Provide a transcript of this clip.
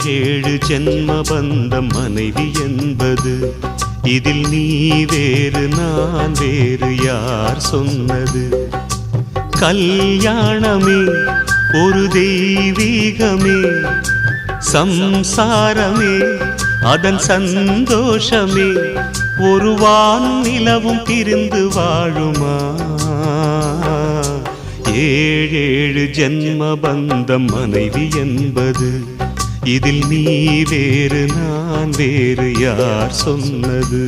ஏழு ஜென்ம பந்தம் மனைவி என்பது, இதில் நீ வேறு நான் வேறு யார் சொன்னது? கல்யாணமே ஒரு தெய்வீகமே, சம்சாரமே அதன் சந்தோஷமே, ஒரு வானும் நிலவும் பிரிந்து வாழுமா? ஏழேழு ஜென்ம பந்தம் மனைவி என்பது, இதில் நீ வேறு நான் வேறு யார் சொன்னது?